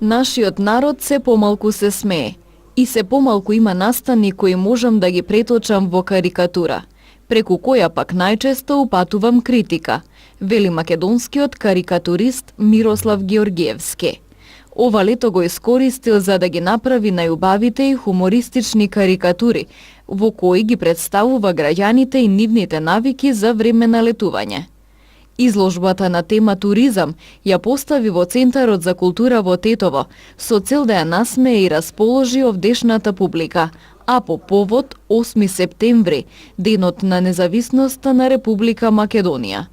Нашиот народ се помалку се смее и се помалку има настани кои можам да ги преточам во карикатура, преку која пак најчесто упатувам критика, вели македонскиот карикатурист Мирослав Георгиевски. Ова лето го искористил за да ги направи најубавите и хумористични карикатури, во кои ги представува граѓаните и нивните навики за време на летување. Изложбата на тема туризам ја постави во Центарот за култура во Тетово, со цел да ја насмее и расположи овдешната публика, а по повод 8 септември, денот на независноста на Република Македонија,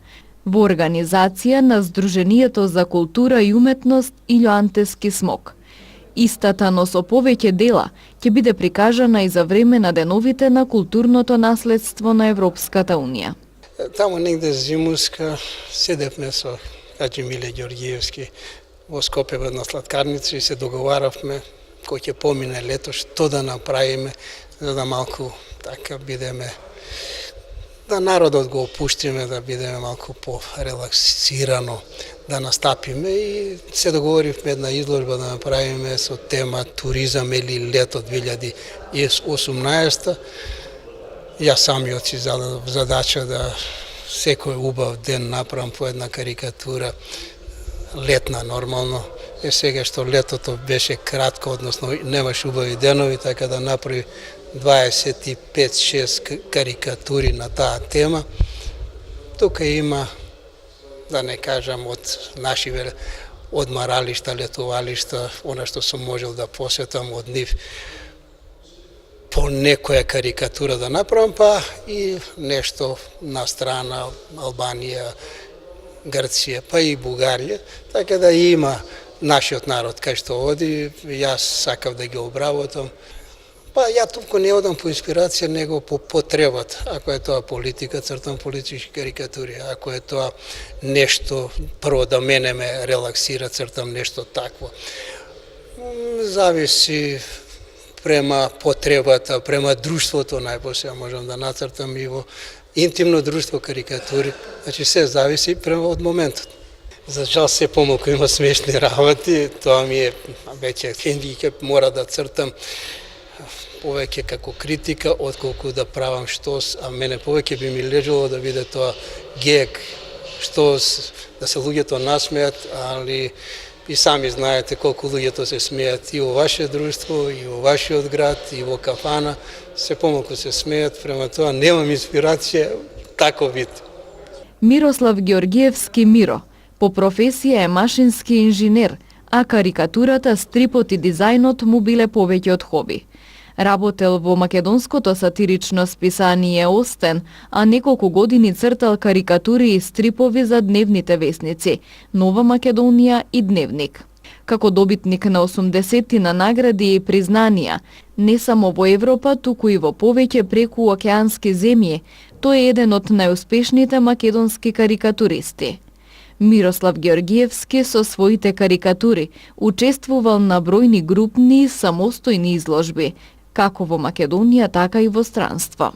во организација на Сдруженијето за култура и уметност Илјоантески смок. Истата, но со повеќе дела, ќе биде прикажана и за време на деновите на културното наследство на Европската Унија. Тамо негде зимуска седевме со Хаџи Миле Ѓорѓиевски во Скопје во една сладкарница и се договаравме кој ќе помине лето што да направиме за да малку така бидеме, да народот го опуштиме, да бидеме малку по-релаксирано, да настапиме и се договоривме една изложба да направиме со тема туризам или лето 2018. Јас самиот си зададов задача да секој убав ден направам по една карикатура, летна нормално. Е сега што летото беше кратко, односно немаше убави денови, така да направи 25-6 карикатури на таа тема. Тука има, да не кажам, од наши одмаралишта, летувалишта, она што сум можел да посетам од нив, по некоја карикатура да направам, па и нешто на страна Албанија, Грција, па и Бугарија, така да има нашиот народ кај што оди, јас сакав да ги обработам. Па ја туку не одам по инспирација, него по потребата. Ако е тоа политика, цртам политички карикатури. Ако е тоа нешто, прво да мене ме релаксира, цртам нешто такво. Зависи према потребата, према друштвото, најпосле можам да нацртам и во интимно друштво карикатури. Значи се зависи према од моментот. За жал се помалку има смешни работи, тоа ми е веќе хендикеп, мора да цртам повеќе како критика, отколку да правам штос, а мене повеќе би ми лежало да биде тоа гег, штос, да се луѓето насмеат, али и сами знаете колку луѓето се смеат и во ваше друштво, и во вашиот град, и во кафана, се помалку се смеат, према тоа немам инспирација таков вид. Мирослав Георгиевски Миро, по професија е машински инженер, а карикатурата, стрипот и дизајнот му биле повеќе од хоби. Работел во македонското сатирично списание Остен, а неколку години цртал карикатури и стрипови за дневните весници Нова Македонија и Дневник. Како добитник на 80 на награди и признанија, не само во Европа, туку и во повеќе прекуокеански земји, тој е еден од најуспешните македонски карикатуристи. Мирослав Георгиевски со своите карикатури учествувал на бројни групни и самостојни изложби, како во Македонија, така и во странство.